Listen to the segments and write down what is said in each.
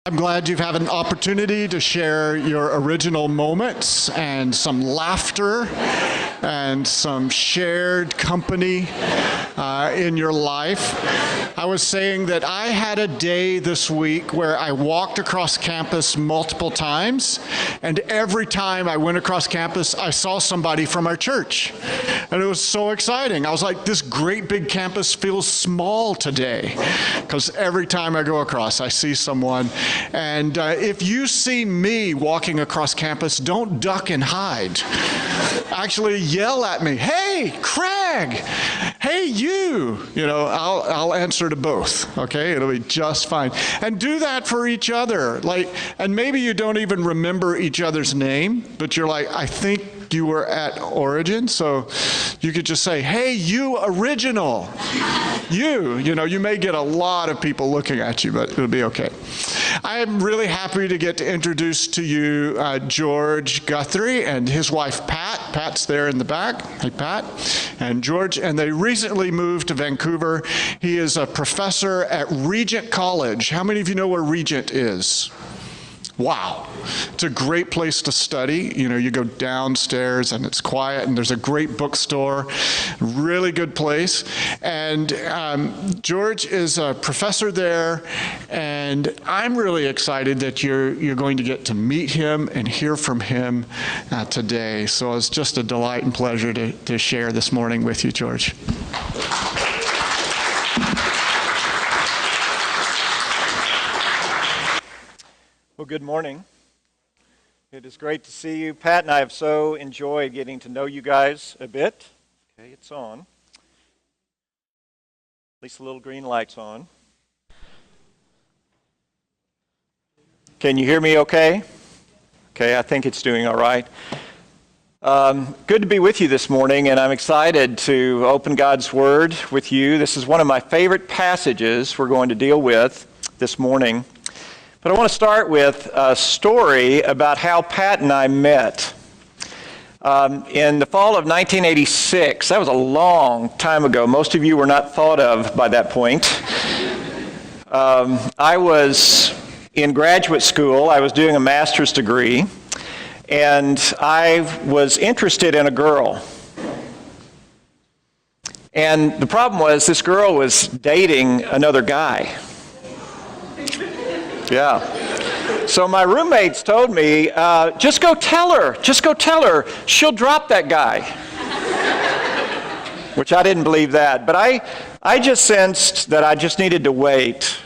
I'm glad you've had an opportunity to share your original moments and some laughter and some shared company in your life. I was saying that I had a day this week where I walked across campus multiple times, and every time I went across campus, I saw somebody from our church. And it was so exciting. I was like, this great big campus feels small today, because every time I go across, I see someone. And if you see me walking across campus, don't duck and hide. Actually yell at me, hey, Craig, hey, you. You know, I'll answer to both, okay? It'll be just fine. And do that for each other. And maybe you don't even remember each other's name, but you're like, I think you were at Origin, so you could just say, hey, you original. You may get a lot of people looking at you, but it'll be okay. I am really happy to get to introduce to you George Guthrie and his wife, Pat. Pat's there in the back. Hey, Pat. And George, and they recently moved to Vancouver. He is a professor at Regent College. How many of you know where Regent is? Wow. It's a great place to study. You go downstairs and it's quiet and there's a great bookstore, really good place. And George is a professor there, and I'm really excited that you're going to get to meet him and hear from him today. So it's just a delight and pleasure to share this morning with you, George. Well, good morning. It is great to see you. Pat and I have so enjoyed getting to know you guys a bit. Okay, it's on. At least the little green light's on. Can you hear me okay? Okay, I think it's doing all right. Good to be with you this morning, and I'm excited to open God's Word with you. This is one of my favorite passages we're going to deal with this morning. But I want to start with a story about how Pat and I met. In the fall of 1986, that was a long time ago. Most of you were not thought of by that point. I was in graduate school. I was doing a master's degree, and I was interested in a girl. And the problem was this girl was dating another guy. Yeah. So my roommates told me, just go tell her, she'll drop that guy. Which I didn't believe that, but I just sensed that I just needed to wait.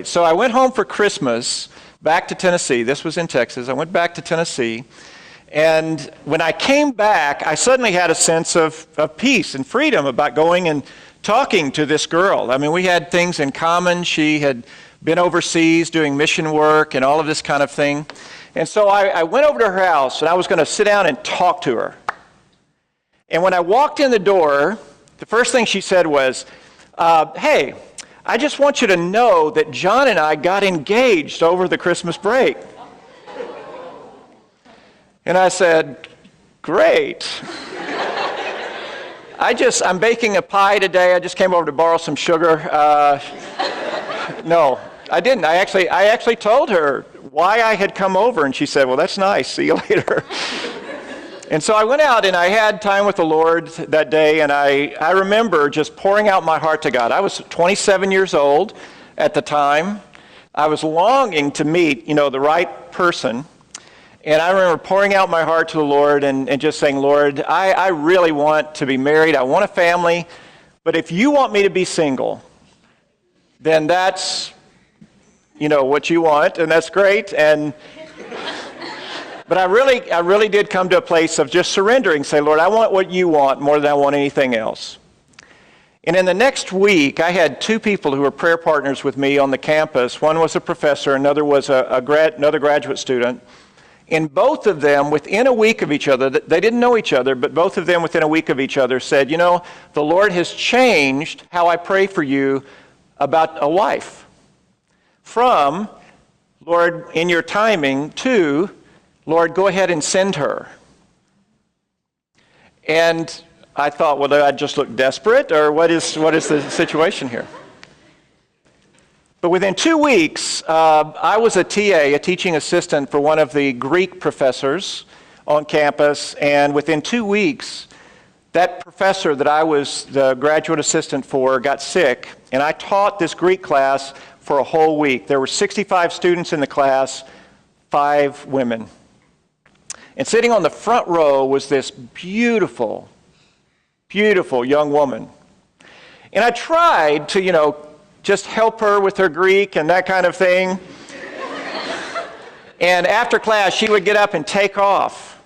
So I went home for Christmas, back to Tennessee. This was in Texas. I went back to Tennessee, and when I came back, I suddenly had a sense of peace and freedom about going and talking to this girl. I mean, we had things in common. She had been overseas doing mission work and all of this kind of thing. And so I went over to her house, and I was going to sit down and talk to her. And when I walked in the door, the first thing she said was, hey, I just want you to know that John and I got engaged over the Christmas break. And I said, great. I'm baking a pie today. I just came over to borrow some sugar. No, I didn't. I actually told her why I had come over, and she said, well, that's nice. See you later. And so I went out, and I had time with the Lord that day, and I remember just pouring out my heart to God. I was 27 years old at the time. I was longing to meet, the right person. And I remember pouring out my heart to the Lord and just saying, Lord, I really want to be married. I want a family. But if you want me to be single, then that's, what you want, and that's great. But I really did come to a place of just surrendering, say, Lord, I want what you want more than I want anything else. And in the next week, I had two people who were prayer partners with me on the campus. One was a professor, another was another graduate student. And both of them, within a week of each other, they didn't know each other, but both of them within a week of each other said, the Lord has changed how I pray for you about a wife. From, Lord, in your timing, to, Lord, go ahead and send her. And I thought, well, did I just look desperate, or what is the situation here? But within 2 weeks, I was a TA, a teaching assistant for one of the Greek professors on campus, and within 2 weeks, that professor that I was the graduate assistant for got sick, and I taught this Greek class for a whole week. There were 65 students in the class, 5 women. And sitting on the front row was this beautiful, beautiful young woman. And I tried to, just help her with her Greek and that kind of thing. And after class, she would get up and take off.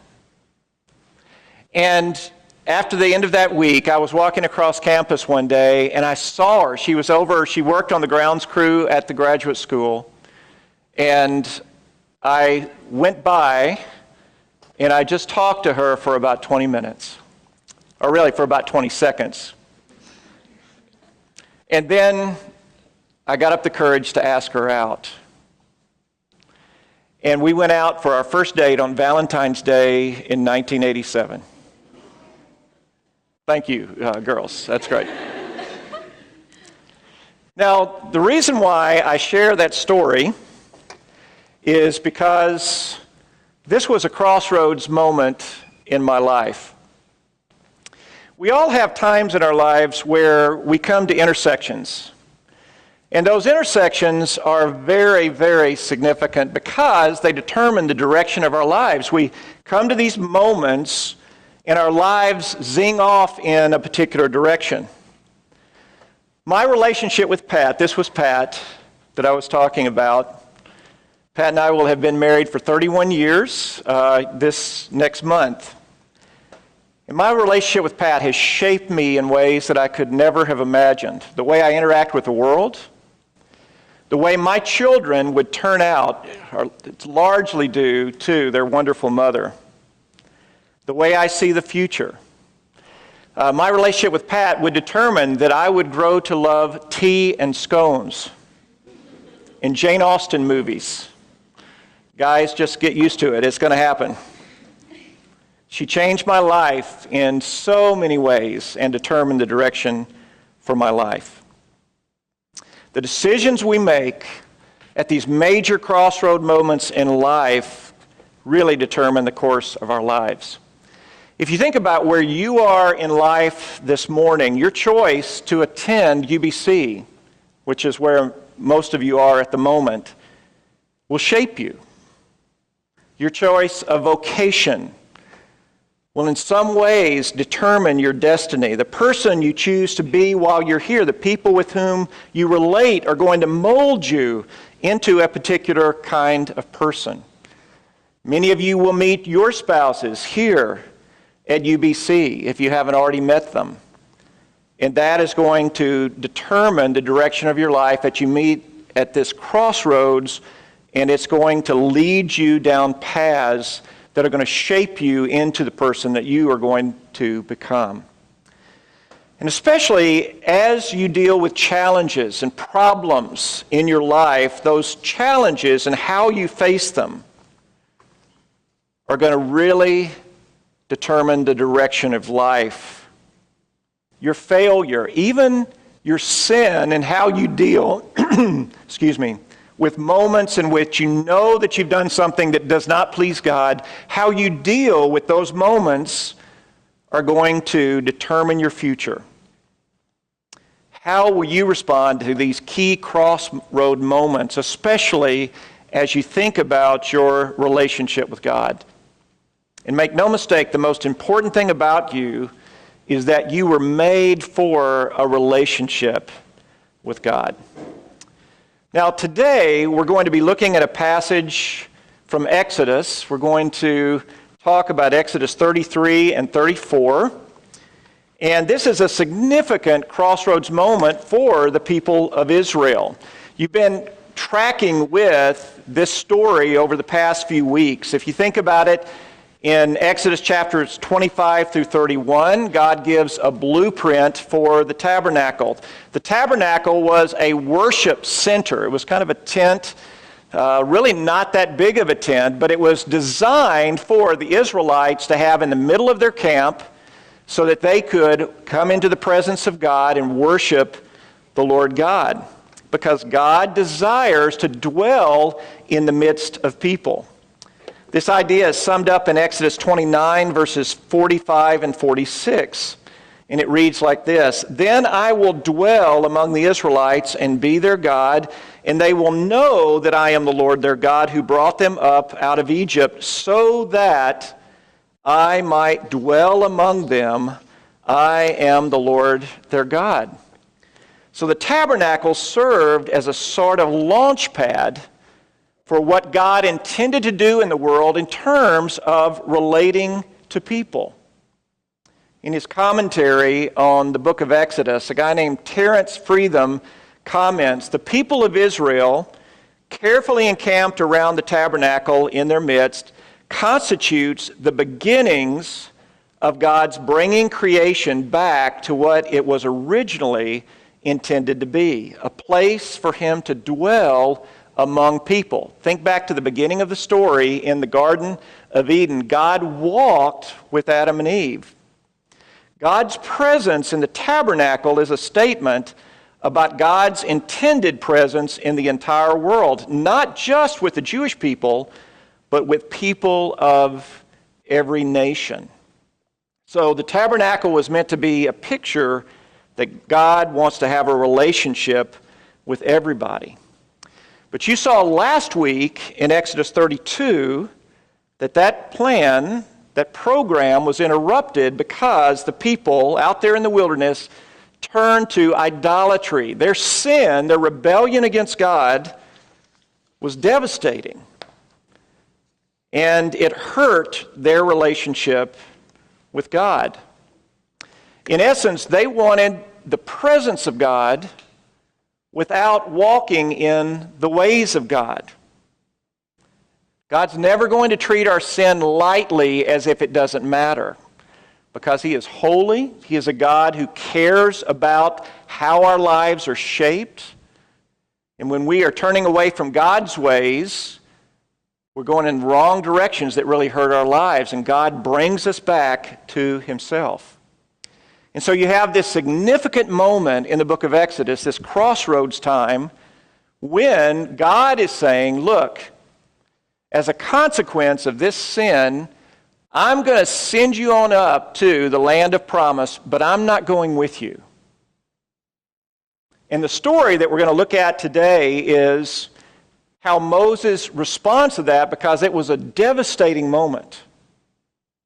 And after the end of that week, I was walking across campus one day, and I saw her. She worked on the grounds crew at the graduate school. And I went by, and I just talked to her for about 20 minutes. Or really, for about 20 seconds. And then I got up the courage to ask her out. And we went out for our first date on Valentine's Day in 1987. Thank you, girls. That's great. Now, the reason why I share that story is because this was a crossroads moment in my life. We all have times in our lives where we come to intersections. And those intersections are very, very significant because they determine the direction of our lives. We come to these moments and our lives zing off in a particular direction. My relationship with Pat, this was Pat that I was talking about. Pat and I will have been married for 31 years this next month. And my relationship with Pat has shaped me in ways that I could never have imagined. The way I interact with the world, the way my children would turn out, it's largely due to their wonderful mother. The way I see the future. My relationship with Pat would determine that I would grow to love tea and scones and Jane Austen movies. Guys, just get used to it. It's going to happen. She changed my life in so many ways and determined the direction for my life. The decisions we make at these major crossroad moments in life really determine the course of our lives. If you think about where you are in life this morning, your choice to attend UBC, which is where most of you are at the moment, will shape you. Your choice of vocation will in some ways determine your destiny. The person you choose to be while you're here, the people with whom you relate are going to mold you into a particular kind of person. Many of you will meet your spouses here at UBC if you haven't already met them. And that is going to determine the direction of your life that you meet at this crossroads, and it's going to lead you down paths that are going to shape you into the person that you are going to become. And especially as you deal with challenges and problems in your life, those challenges and how you face them are going to really determine the direction of life. Your failure, even your sin and how you deal, with moments in which you know that you've done something that does not please God, how you deal with those moments are going to determine your future. How will you respond to these key crossroad moments, especially as you think about your relationship with God? And make no mistake, the most important thing about you is that you were made for a relationship with God. Now today, we're going to be looking at a passage from Exodus. We're going to talk about Exodus 33 and 34. And this is a significant crossroads moment for the people of Israel. You've been tracking with this story over the past few weeks. If you think about it, in Exodus chapters 25 through 31, God gives a blueprint for the tabernacle. The tabernacle was a worship center. It was kind of a tent, really not that big of a tent, but it was designed for the Israelites to have in the middle of their camp so that they could come into the presence of God and worship the Lord God. because God desires to dwell in the midst of people. This idea is summed up in Exodus 29, verses 45 and 46. And it reads like this: "Then I will dwell among the Israelites and be their God, and they will know that I am the Lord their God who brought them up out of Egypt, so that I might dwell among them. I am the Lord their God." So the tabernacle served as a sort of launch pad for what God intended to do in the world in terms of relating to people. In his commentary on the book of Exodus, a guy named Terence Freetham comments, "The people of Israel, carefully encamped around the tabernacle in their midst, constitutes the beginnings of God's bringing creation back to what it was originally intended to be, a place for him to dwell among people." Think back to the beginning of the story in the Garden of Eden. God walked with Adam and Eve. God's presence in the tabernacle is a statement about God's intended presence in the entire world, not just with the Jewish people, but with people of every nation. So the tabernacle was meant to be a picture that God wants to have a relationship with everybody. But you saw last week in Exodus 32 that plan, that program was interrupted because the people out there in the wilderness turned to idolatry. Their sin, their rebellion against God, was devastating. And it hurt their relationship with God. In essence, they wanted the presence of God without walking in the ways of God. God's never going to treat our sin lightly as if it doesn't matter, because He is holy. He is a God who cares about how our lives are shaped. And when we are turning away from God's ways, we're going in wrong directions that really hurt our lives, and God brings us back to Himself. And so you have this significant moment in the book of Exodus, this crossroads time, when God is saying, look, as a consequence of this sin, I'm going to send you on up to the land of promise, but I'm not going with you. And the story that we're going to look at today is how Moses responds to that, because it was a devastating moment.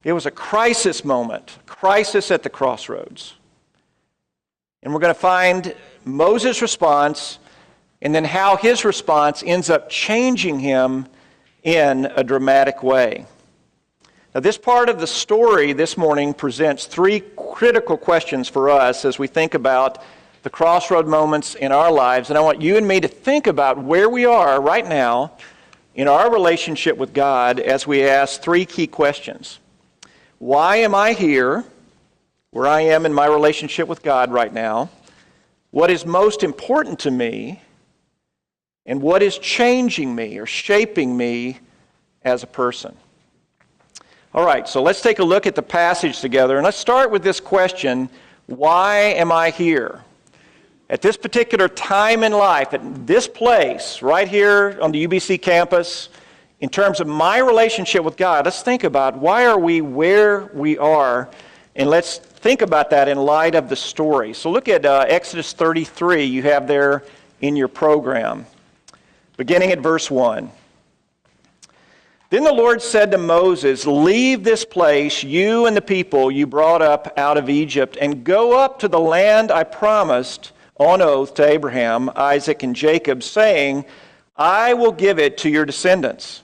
It was a crisis moment, crisis at the crossroads. And we're going to find Moses' response, and then how his response ends up changing him in a dramatic way. Now, this part of the story this morning presents three critical questions for us as we think about the crossroad moments in our lives. And I want you and me to think about where we are right now in our relationship with God as we ask three key questions. Why am I here, where I am in my relationship with God right now? What is most important to me? And what is changing me or shaping me as a person? All right, so let's take a look at the passage together. And let's start with this question: why am I here? At this particular time in life, at this place, right here on the UBC campus, in terms of my relationship with God, let's think about why are we where we are, and let's think about that in light of the story. So look at Exodus 33, you have there in your program, beginning at verse 1. Then the Lord said to Moses, "Leave this place, you and the people you brought up out of Egypt, and go up to the land I promised on oath to Abraham, Isaac, and Jacob, saying, I will give it to your descendants.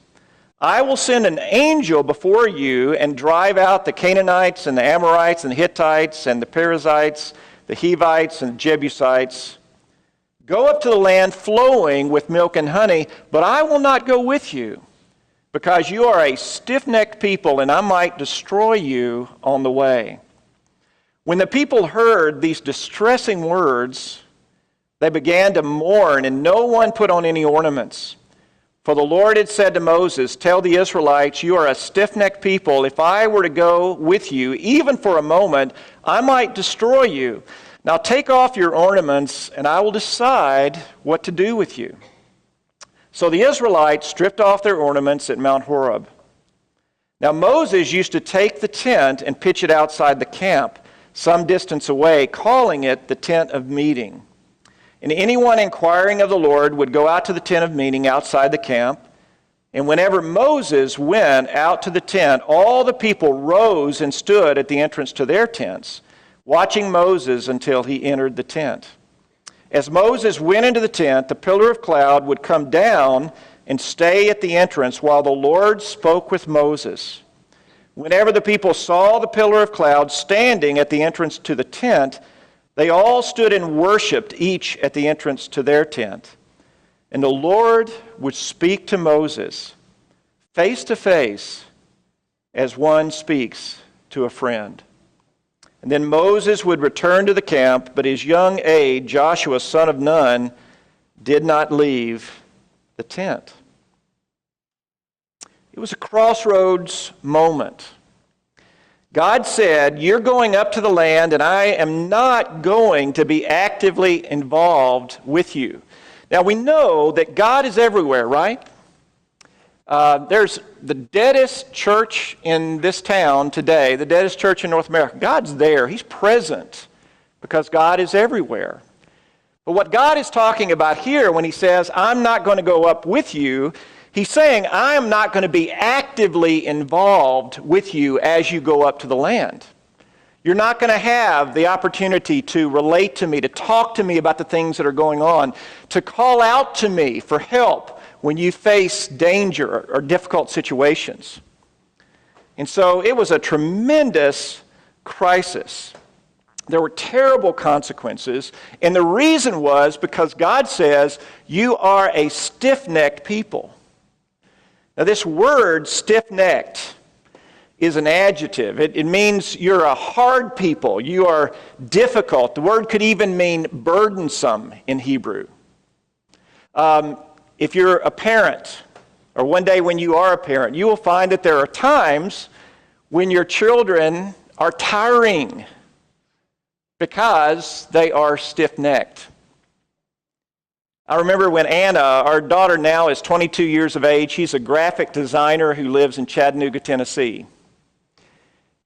I will send an angel before you and drive out the Canaanites and the Amorites and the Hittites and the Perizzites, the Hivites and the Jebusites. Go up to the land flowing with milk and honey, but I will not go with you, because you are a stiff-necked people, and I might destroy you on the way." When the people heard these distressing words, they began to mourn, and no one put on any ornaments. For the Lord had said to Moses, "Tell the Israelites, you are a stiff-necked people. If I were to go with you, even for a moment, I might destroy you. Now take off your ornaments, and I will decide what to do with you." So the Israelites stripped off their ornaments at Mount Horeb. Now Moses used to take the tent and pitch it outside the camp, some distance away, calling it the tent of meeting. And anyone inquiring of the Lord would go out to the tent of meeting outside the camp. And whenever Moses went out to the tent, all the people rose and stood at the entrance to their tents, watching Moses until he entered the tent. As Moses went into the tent, the pillar of cloud would come down and stay at the entrance while the Lord spoke with Moses. Whenever the people saw the pillar of cloud standing at the entrance to the tent, they all stood and worshiped, each at the entrance to their tent. And the Lord would speak to Moses face to face as one speaks to a friend. And then Moses would return to the camp, but his young aide, Joshua, son of Nun, did not leave the tent. It was a crossroads moment. God said, "You're going up to the land, and I am not going to be actively involved with you." Now, we know that God is everywhere, right? There's the deadest church in this town today, the deadest church in North America. God's there. He's present because God is everywhere. But what God is talking about here when he says, "I'm not going to go up with you," he's saying, "I am not going to be actively involved with you as you go up to the land. You're not going to have the opportunity to relate to me, to talk to me about the things that are going on, to call out to me for help when you face danger or difficult situations." And so it was a tremendous crisis. There were terrible consequences, and the reason was because God says, "You are a stiff-necked people." Now this word, stiff-necked, is an adjective. It means you're a hard people. You are difficult. The word could even mean burdensome in Hebrew. If you're a parent, or one day when you are a parent, you will find that there are times when your children are tiring because they are stiff-necked. I remember when Anna, our daughter now is 22 years of age, she's a graphic designer who lives in Chattanooga, Tennessee.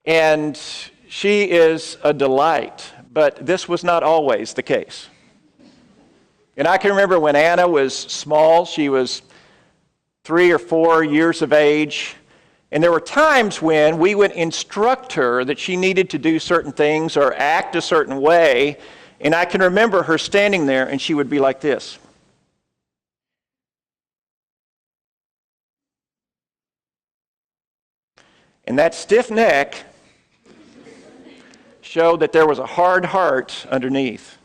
And she is a delight, but this was not always the case. And I can remember when Anna was small, she was 3 or 4 years of age, and there were times when we would instruct her that she needed to do certain things or act a certain way, and I can remember her standing there and she would be like this. And that stiff neck showed that there was a hard heart underneath.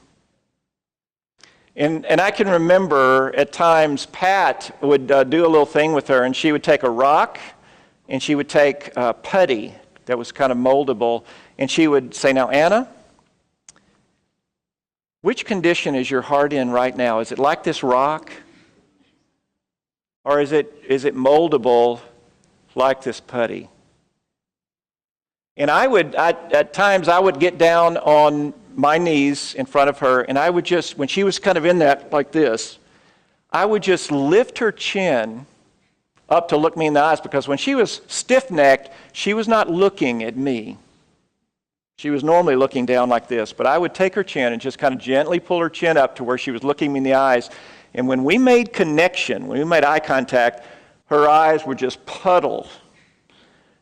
And I can remember at times Pat would do a little thing with her, and she would take a rock and she would take putty that was kind of moldable, and she would say, "Now, Anna, which condition is your heart in right now? Is it like this rock? Or is it moldable like this putty?" And at times I would get down on my knees in front of her, and I would just, when she was kind of in that like this, I would just lift her chin up to look me in the eyes, because when she was stiff-necked, she was not looking at me. She was normally looking down like this, but I would take her chin and just kind of gently pull her chin up to where she was looking me in the eyes. And when we made connection, when we made eye contact, her eyes were just puddled.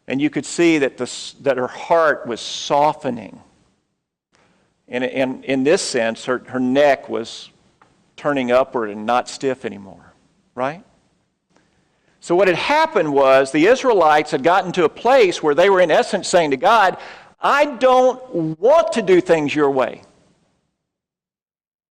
And you could see that her heart was softening. And in this sense, her neck was turning upward and not stiff anymore, right? So what had happened was the Israelites had gotten to a place where they were in essence saying to God, "I don't want to do things your way.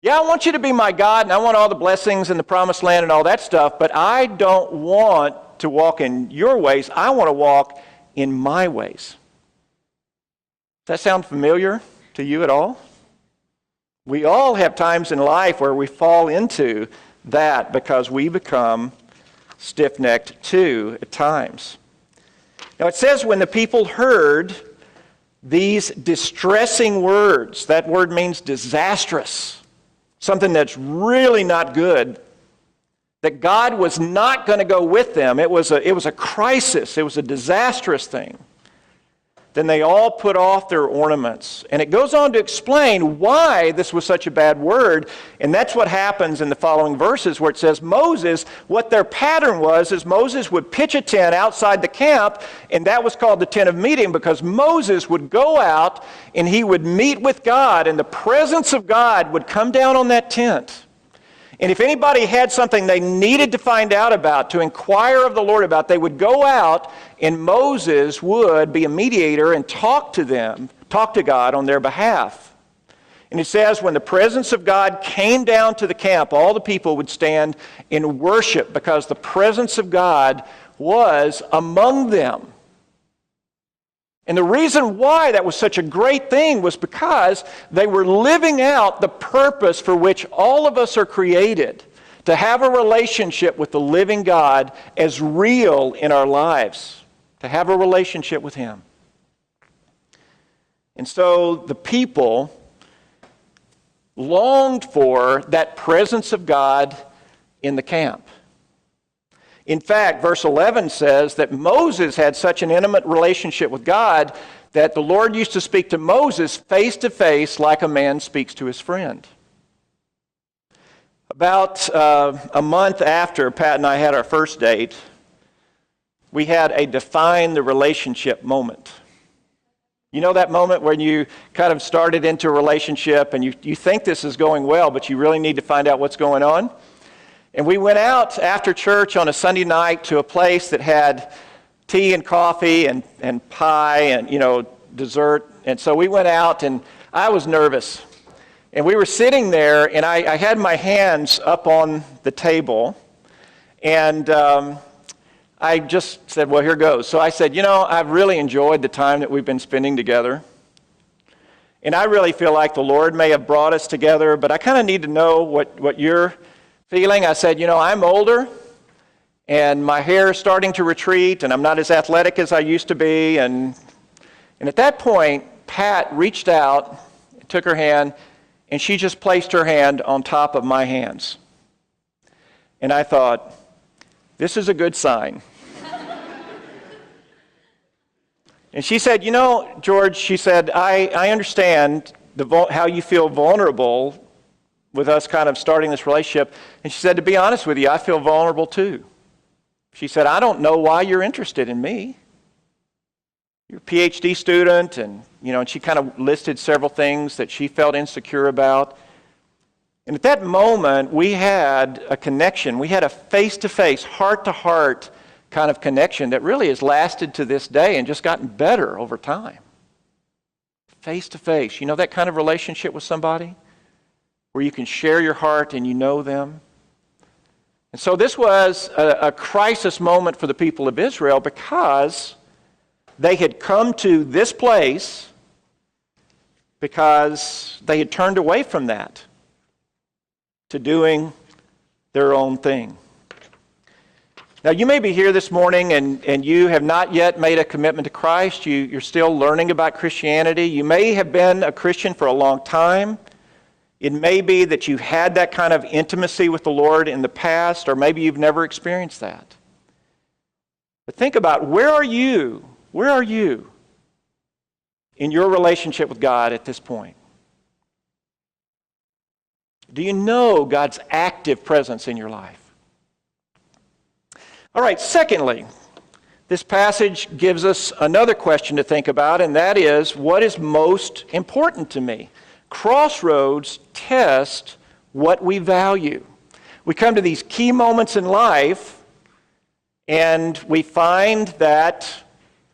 Yeah, I want you to be my God, and I want all the blessings and the promised land and all that stuff, but I don't want to walk in your ways. I want to walk in my ways." Does that sound familiar to you at all? We all have times in life where we fall into that because we become stiff-necked too at times. Now it says when the people heard these distressing words. That word means disastrous, something that's really not good, that God was not going to go with them. It was a crisis. It was a disastrous thing. Then they all put off their ornaments. And it goes on to explain why this was such a bad word. And that's what happens in the following verses where it says Moses, what their pattern was is Moses would pitch a tent outside the camp, and that was called the tent of meeting because Moses would go out and he would meet with God, and the presence of God would come down on that tent. And if anybody had something they needed to find out about, to inquire of the Lord about, they would go out and Moses would be a mediator and talk to God on their behalf. And it says when the presence of God came down to the camp, all the people would stand in worship because the presence of God was among them. And the reason why that was such a great thing was because they were living out the purpose for which all of us are created, to have a relationship with the living God as real in our lives, to have a relationship with Him. And so the people longed for that presence of God in the camp. In fact, verse 11 says that Moses had such an intimate relationship with God that the Lord used to speak to Moses face to face like a man speaks to his friend. About a month after Pat and I had our first date, we had a define the relationship moment. You know that moment when you kind of started into a relationship and you think this is going well, but you really need to find out what's going on? And we went out after church on a Sunday night to a place that had tea and coffee and pie and, dessert. And so we went out and I was nervous. And we were sitting there and I had my hands up on the table. And I just said, well, here goes. So I said, I've really enjoyed the time that we've been spending together. And I really feel like the Lord may have brought us together, but I kind of need to know what you're feeling. I said, I'm older and my hair is starting to retreat and I'm not as athletic as I used to be. And at that point, Pat reached out, took her hand, and she just placed her hand on top of my hands. And I thought, this is a good sign. And she said, George, she said, I understand how you feel vulnerable with us kind of starting this relationship. And she said, to be honest with you, I feel vulnerable too. She said, I don't know why you're interested in me. You're a PhD student, and she kind of listed several things that she felt insecure about. And at that moment, we had a connection. We had a face-to-face, heart-to-heart kind of connection that really has lasted to this day and just gotten better over time. Face-to-face. That kind of relationship with somebody where you can share your heart and you know them. And so this was a crisis moment for the people of Israel because they had come to this place because they had turned away from that to doing their own thing. Now, you may be here this morning and you have not yet made a commitment to Christ. You're still learning about Christianity. You may have been a Christian for a long time. It may be that you had that kind of intimacy with the Lord in the past, or maybe you've never experienced that. But think about, where are you? Where are you in your relationship with God at this point? Do you know God's active presence in your life? All right, secondly, this passage gives us another question to think about, and that is, what is most important to me? Crossroads test what we value. We come to these key moments in life, and we find that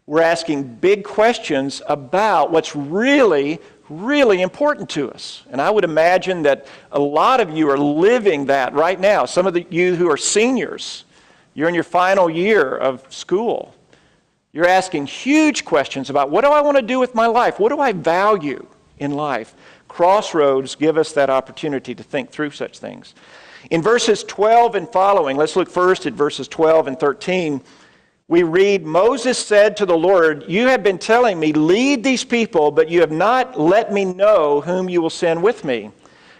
we're asking big questions about what's really, really important to us. And I would imagine that a lot of you are living that right now. Some of you who are seniors, you're in your final year of school. You're asking huge questions about, what do I want to do with my life? What do I value in life? Crossroads give us that opportunity to think through such things. In verses 12 and following, let's look first at verses 12 and 13. we read, Moses said to the Lord, "You have been telling me, lead these people, but you have not let me know whom you will send with me.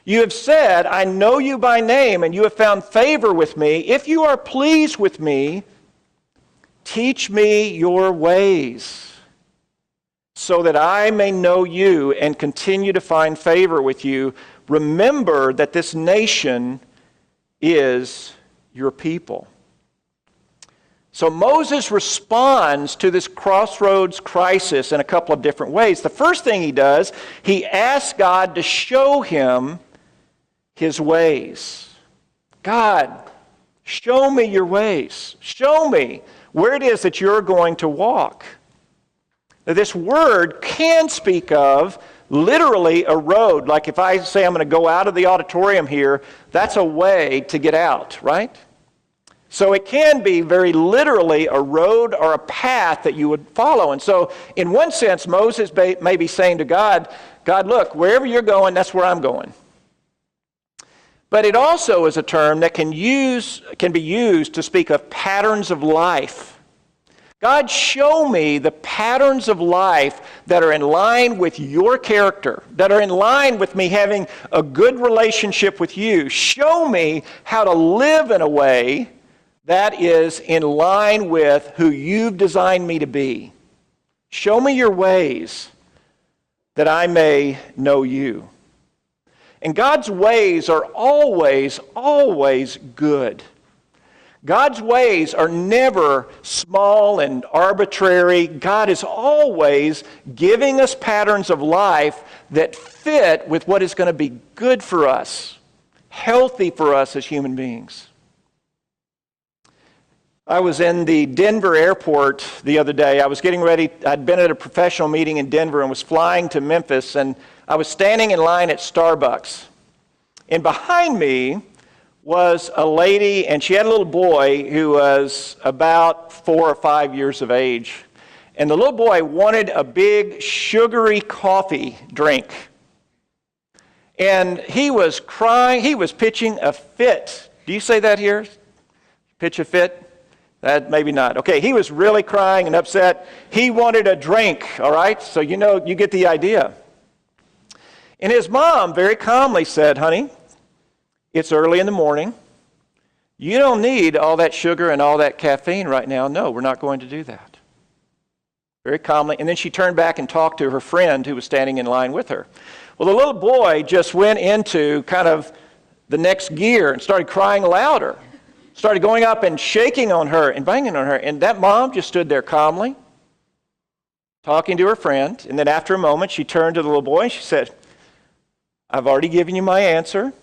You have said, I know you by name, and you have found favor with me. If you are pleased with me, teach me your ways, so that I may know you and continue to find favor with you. Remember that this nation is your people." So Moses responds to this crossroads crisis in a couple of different ways. The first thing he does, he asks God to show him his ways. God, show me your ways. Show me where it is that you're going to walk. Now, this word can speak of literally a road. Like if I say I'm going to go out of the auditorium here, that's a way to get out, right? So it can be very literally a road or a path that you would follow. And so in one sense, Moses may be saying to God, God, look, wherever you're going, that's where I'm going. But it also is a term that can be used to speak of patterns of life. God, show me the patterns of life that are in line with your character, that are in line with me having a good relationship with you. Show me how to live in a way that is in line with who you've designed me to be. Show me your ways that I may know you. And God's ways are always, always good. God's ways are never small and arbitrary. God is always giving us patterns of life that fit with what is going to be good for us, healthy for us as human beings. I was in the Denver airport the other day. I was getting ready. I'd been at a professional meeting in Denver and was flying to Memphis, and I was standing in line at Starbucks. And behind me was a lady, and she had a little boy who was about 4 or 5 years of age. And the little boy wanted a big sugary coffee drink. And he was crying. He was pitching a fit. Do you say that here? Pitch a fit? That maybe not. Okay, he was really crying and upset. He wanted a drink, all right? So you get the idea. And his mom very calmly said, "Honey, it's early in the morning. You don't need all that sugar and all that caffeine right now. No, we're not going to do that." Very calmly. And then she turned back and talked to her friend who was standing in line with her. Well, the little boy just went into kind of the next gear and started crying louder. Started going up and shaking on her and banging on her. And that mom just stood there calmly, talking to her friend. And then after a moment, she turned to the little boy and she said, "I've already given you my answer.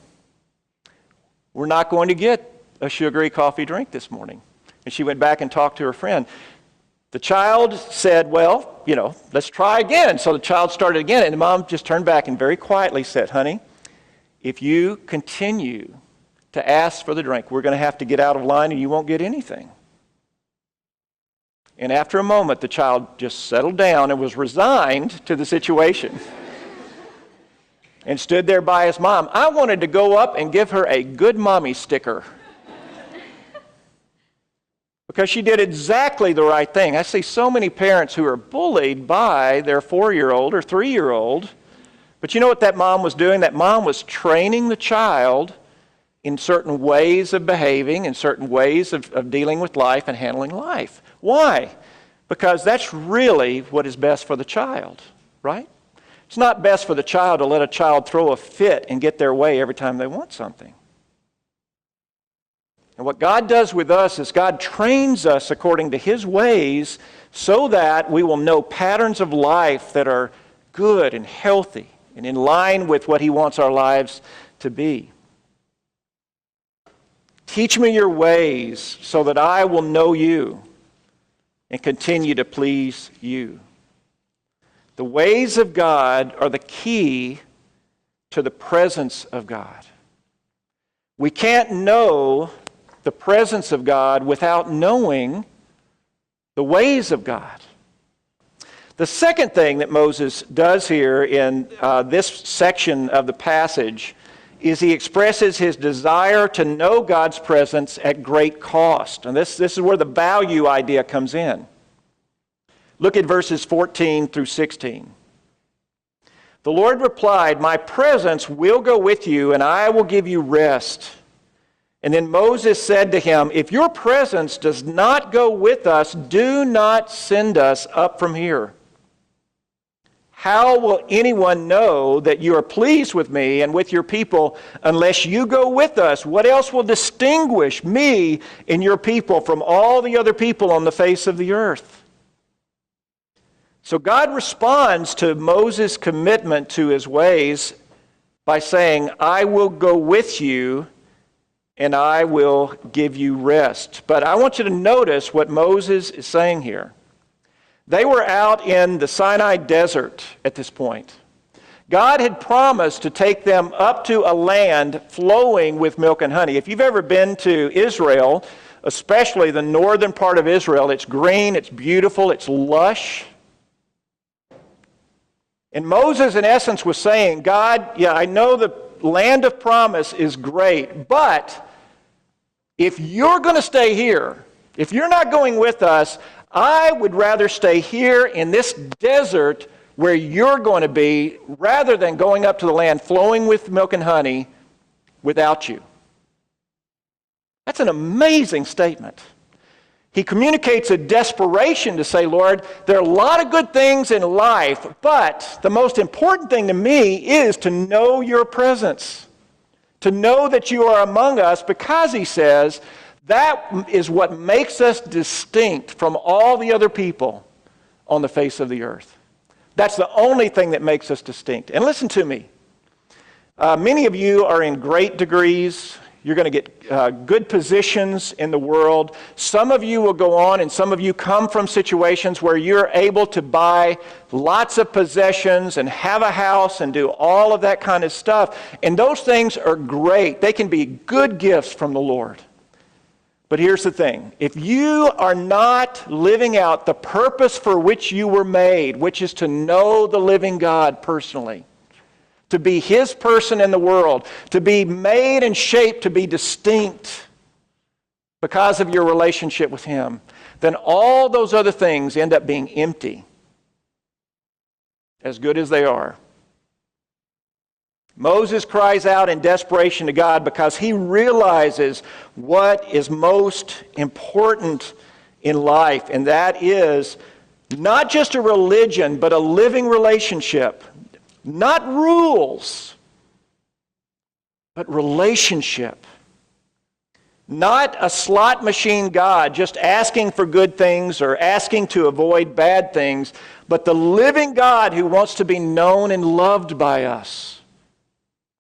We're not going to get a sugary coffee drink this morning." And she went back and talked to her friend. The child said, "Well, let's try again." So the child started again. And the mom just turned back and very quietly said, "Honey, if you continue to ask for the drink, we're going to have to get out of line and you won't get anything." And after a moment, the child just settled down and was resigned to the situation and stood there by his mom. I wanted to go up and give her a good mommy sticker because she did exactly the right thing. I see so many parents who are bullied by their 4-year-old or 3-year-old, but you know what that mom was doing? That mom was training the child in certain ways of behaving, in certain ways of dealing with life and handling life. Why? Because that's really what is best for the child, right? It's not best for the child to let a child throw a fit and get their way every time they want something. And what God does with us is God trains us according to His ways so that we will know patterns of life that are good and healthy and in line with what He wants our lives to be. Teach me your ways so that I will know you and continue to please you. The ways of God are the key to the presence of God. We can't know the presence of God without knowing the ways of God. The second thing that Moses does here in this section of the passage is he expresses his desire to know God's presence at great cost. And this is where the value idea comes in. Look at verses 14 through 16. The Lord replied, "My presence will go with you, and I will give you rest." And then Moses said to him, "If your presence does not go with us, do not send us up from here. How will anyone know that you are pleased with me and with your people unless you go with us? What else will distinguish me and your people from all the other people on the face of the earth?" So God responds to Moses' commitment to his ways by saying, "I will go with you and I will give you rest." But I want you to notice what Moses is saying here. They were out in the Sinai desert at this point. God had promised to take them up to a land flowing with milk and honey. If you've ever been to Israel, especially the northern part of Israel, it's green, it's beautiful, it's lush. And Moses, in essence, was saying, God, yeah, I know the land of promise is great, but if you're going to stay here, if you're not going with us, I would rather stay here in this desert where you're going to be rather than going up to the land flowing with milk and honey without you. That's an amazing statement. He communicates a desperation to say, Lord, there are a lot of good things in life, but the most important thing to me is to know your presence, to know that you are among us, because he says that is what makes us distinct from all the other people on the face of the earth. That's the only thing that makes us distinct. And listen to me. Many of you are in great degrees. You're going to get good positions in the world. Some of you will go on, and some of you come from situations where you're able to buy lots of possessions and have a house and do all of that kind of stuff. And those things are great. They can be good gifts from the Lord. But here's the thing. If you are not living out the purpose for which you were made, which is to know the living God personally, to be his person in the world, to be made and shaped to be distinct because of your relationship with him, then all those other things end up being empty, as good as they are. Moses cries out in desperation to God because he realizes what is most important in life, and that is not just a religion, but a living relationship. Not rules, but relationship. Not a slot machine God, just asking for good things or asking to avoid bad things, but the living God who wants to be known and loved by us,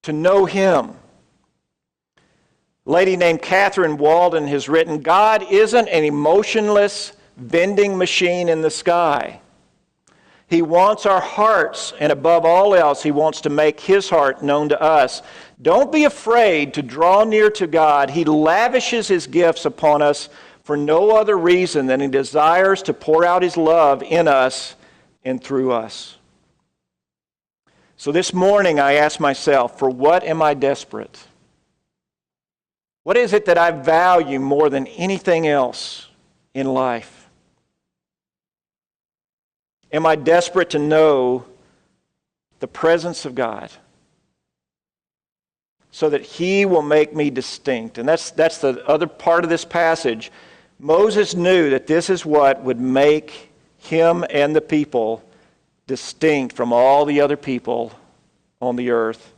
to know him. A lady named Catherine Walden has written, God isn't an emotionless vending machine in the sky. He wants our hearts, and above all else, he wants to make his heart known to us. Don't be afraid to draw near to God. He lavishes his gifts upon us for no other reason than he desires to pour out his love in us and through us. So this morning I asked myself, for what am I desperate? What is it that I value more than anything else in life? Am I desperate to know the presence of God so that he will make me distinct? And that's the other part of this passage. Moses knew that this is what would make him and the people distinct from all the other people on the earth.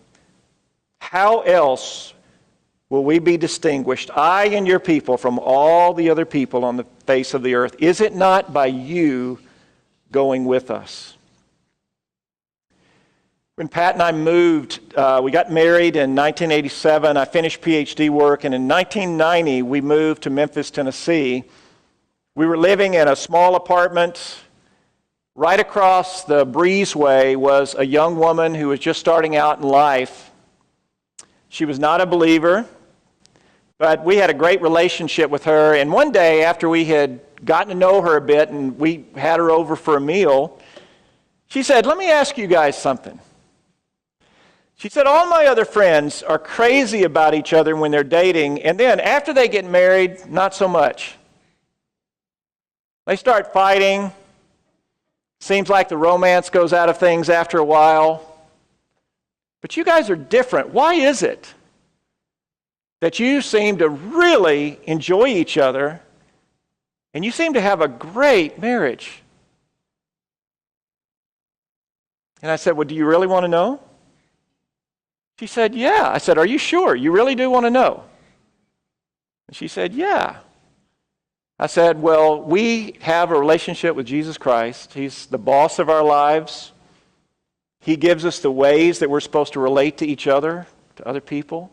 How else will we be distinguished, I and your people, from all the other people on the face of the earth? Is it not by you going with us? When Pat and I moved, we got married in 1987. I finished PhD work, and in 1990 we moved to Memphis, Tennessee. We were living in a small apartment. Right across the breezeway was a young woman who was just starting out in life. She was not a believer, but we had a great relationship with her. And one day, after we had gotten to know her a bit and we had her over for a meal, she said, let me ask you guys something. She said, all my other friends are crazy about each other when they're dating, and then after they get married, not so much. They start fighting. Seems like the romance goes out of things after a while. But you guys are different. Why is it that you seem to really enjoy each other and you seem to have a great marriage? And I said, well, do you really want to know? She said, yeah. I said, are you sure? You really do want to know? And she said, yeah. I said, well, we have a relationship with Jesus Christ. He's the boss of our lives. He gives us the ways that we're supposed to relate to each other, to other people.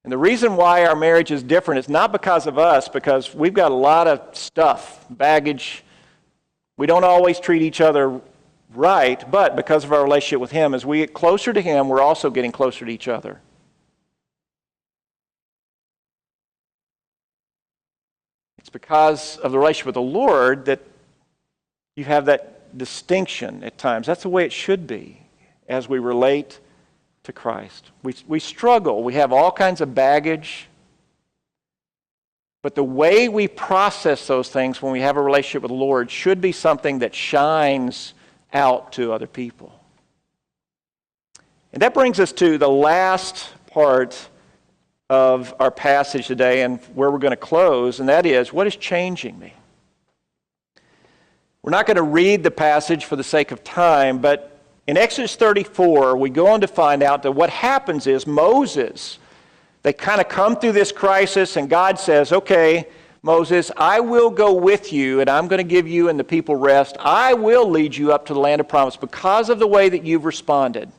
And the reason why our marriage is different is not because of us, because we've got a lot of stuff, baggage. We don't always treat each other right, but because of our relationship with Him, as we get closer to Him, we're also getting closer to each other. It's because of the relationship with the Lord that you have that distinction at times. That's the way it should be as we relate to Christ. We struggle. We have all kinds of baggage. But the way we process those things when we have a relationship with the Lord should be something that shines out to other people. And that brings us to the last part of our passage today and where we're going to close, and that is, what is changing me? We're not going to read the passage for the sake of time, but in Exodus 34, we go on to find out that what happens is Moses, they kind of come through this crisis, and God says, okay, Moses, I will go with you, and I'm going to give you and the people rest. I will lead you up to the land of promise because of the way that you've responded.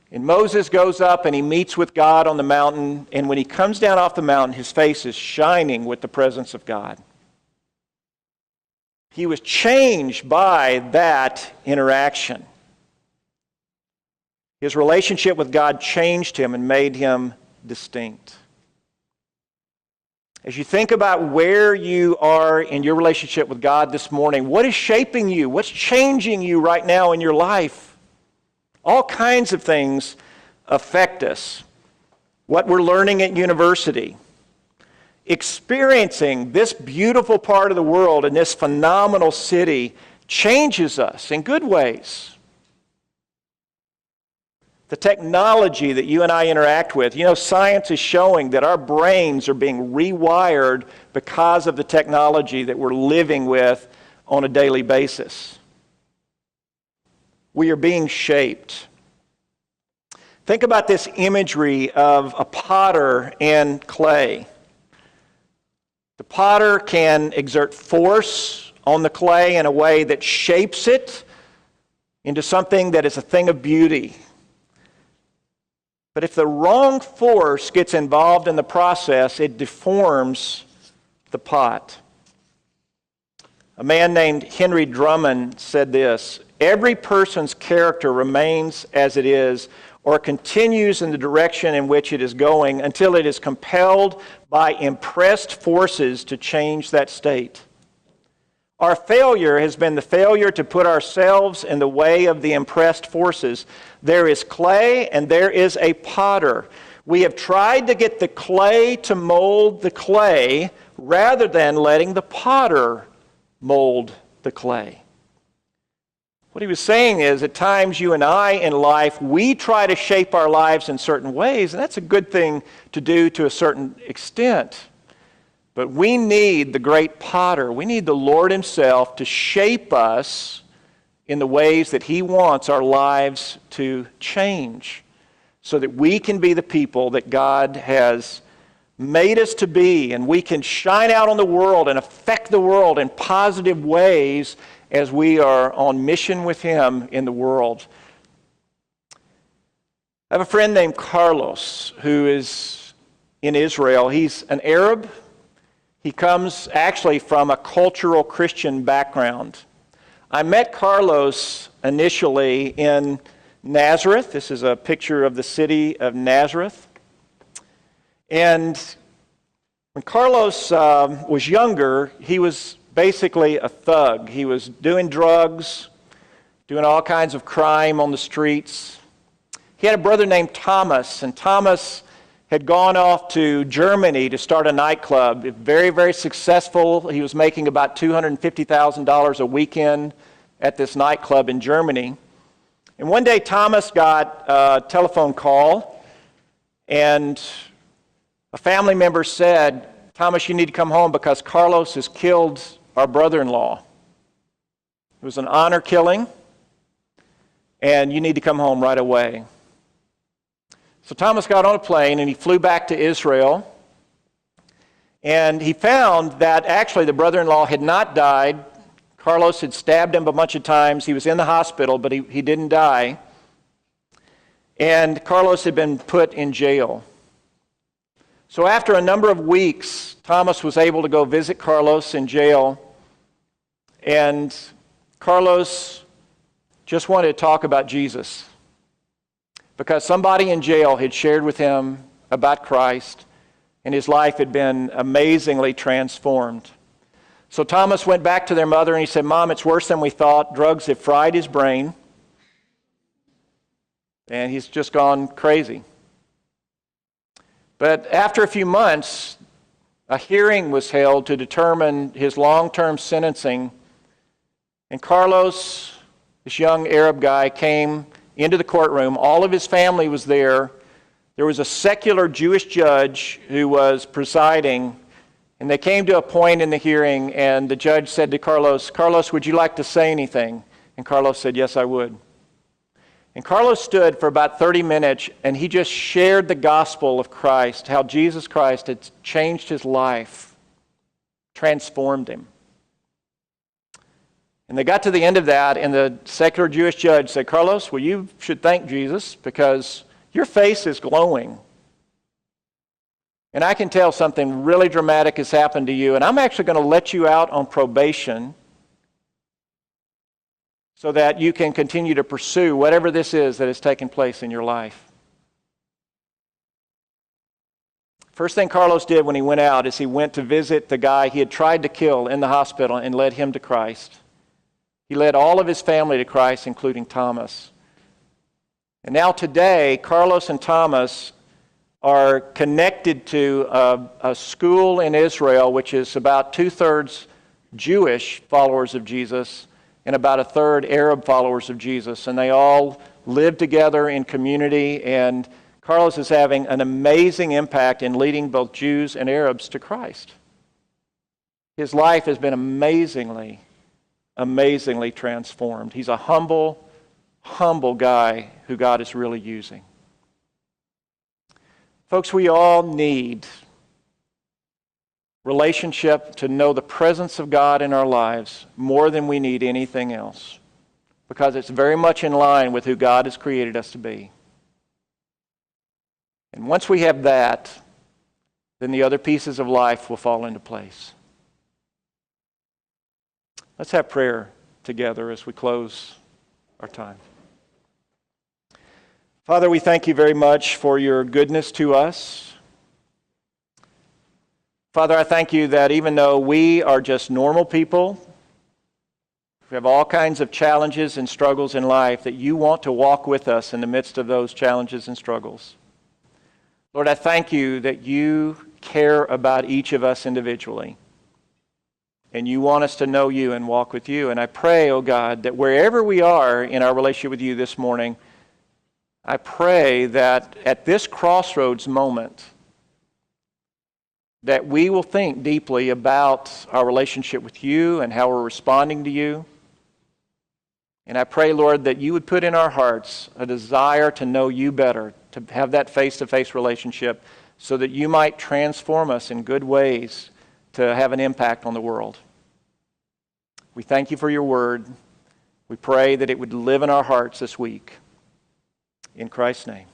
And Moses goes up and he meets with God on the mountain, and when he comes down off the mountain, his face is shining with the presence of God. He was changed by that interaction. His relationship with God changed him and made him distinct. As you think about where you are in your relationship with God this morning, what is shaping you? What's changing you right now in your life? All kinds of things affect us. What we're learning at university, experiencing this beautiful part of the world and this phenomenal city changes us in good ways. The technology that you and I interact with, science is showing that our brains are being rewired because of the technology that we're living with on a daily basis. We are being shaped. Think about this imagery of a potter and clay. The potter can exert force on the clay in a way that shapes it into something that is a thing of beauty. But if the wrong force gets involved in the process, it deforms the pot. A man named Henry Drummond said this, every person's character remains as it is or continues in the direction in which it is going until it is compelled by impressed forces to change that state. Our failure has been the failure to put ourselves in the way of the impressed forces. There is clay and there is a potter. We have tried to get the clay to mold the clay rather than letting the potter mold the clay. What he was saying is, at times you and I in life, we try to shape our lives in certain ways, and that's a good thing to do to a certain extent. But we need the great potter. We need the Lord Himself to shape us in the ways that He wants our lives to change so that we can be the people that God has made us to be, and we can shine out on the world and affect the world in positive ways as we are on mission with Him in the world. I have a friend named Carlos who is in Israel. He's an Arab. He comes actually from a cultural Christian background. I met Carlos initially in Nazareth. This is a picture of the city of Nazareth. And when Carlos was younger, he was basically a thug. He was doing drugs, doing all kinds of crime on the streets. He had a brother named Thomas, and Thomas had gone off to Germany to start a nightclub. Very, very successful. He was making about $250,000 a weekend at this nightclub in Germany. And one day Thomas got a telephone call, and a family member said, "Thomas, you need to come home because Carlos has killed our brother-in-law. It was an honor killing, and you need to come home right away." So Thomas got on a plane and he flew back to Israel, and he found that actually the brother-in-law had not died. Carlos had stabbed him a bunch of times. He was in the hospital, but he didn't die. And Carlos had been put in jail. So after a number of weeks, Thomas was able to go visit Carlos in jail, and Carlos just wanted to talk about Jesus because somebody in jail had shared with him about Christ, and his life had been amazingly transformed. So Thomas went back to their mother and he said, "Mom, it's worse than we thought. Drugs have fried his brain, and he's just gone crazy." But after a few months, a hearing was held to determine his long-term sentencing, and Carlos, this young Arab guy, came into the courtroom. All of his family was there. There was a secular Jewish judge who was presiding, and they came to a point in the hearing, and the judge said to Carlos, "Carlos, would you like to say anything?" And Carlos said, "Yes, I would." And Carlos stood for about 30 minutes, and he just shared the gospel of Christ, how Jesus Christ had changed his life, transformed him. And they got to the end of that, and the secular Jewish judge said, "Carlos, well, you should thank Jesus because your face is glowing. And I can tell something really dramatic has happened to you, and I'm actually going to let you out on probation so that you can continue to pursue whatever this is that has taken place in your life." First thing Carlos did when he went out is he went to visit the guy he had tried to kill in the hospital and led him to Christ. He led all of his family to Christ, including Thomas. And now today, Carlos and Thomas are connected to a school in Israel which is about 2/3 Jewish followers of Jesus and about 1/3 Arab followers of Jesus. And they all live together in community, and Carlos is having an amazing impact in leading both Jews and Arabs to Christ. His life has been amazingly transformed. He's a humble guy who God is really using. Folks, we all need relationship to know the presence of God in our lives more than we need anything else, because it's very much in line with who God has created us to be. And once we have that, then the other pieces of life will fall into place. Let's have prayer together as we close our time. Father, we thank you very much for your goodness to us. Father, I thank you that even though we are just normal people, we have all kinds of challenges and struggles in life, that you want to walk with us in the midst of those challenges and struggles. Lord, I thank you that you care about each of us individually, and you want us to know you and walk with you. And I pray, oh God, that wherever we are in our relationship with you this morning, I pray that at this crossroads moment, that we will think deeply about our relationship with you and how we're responding to you. And I pray, Lord, that you would put in our hearts a desire to know you better, to have that face-to-face relationship, so that you might transform us in good ways to have an impact on the world. We thank you for your word. We pray that it would live in our hearts this week. In Christ's name.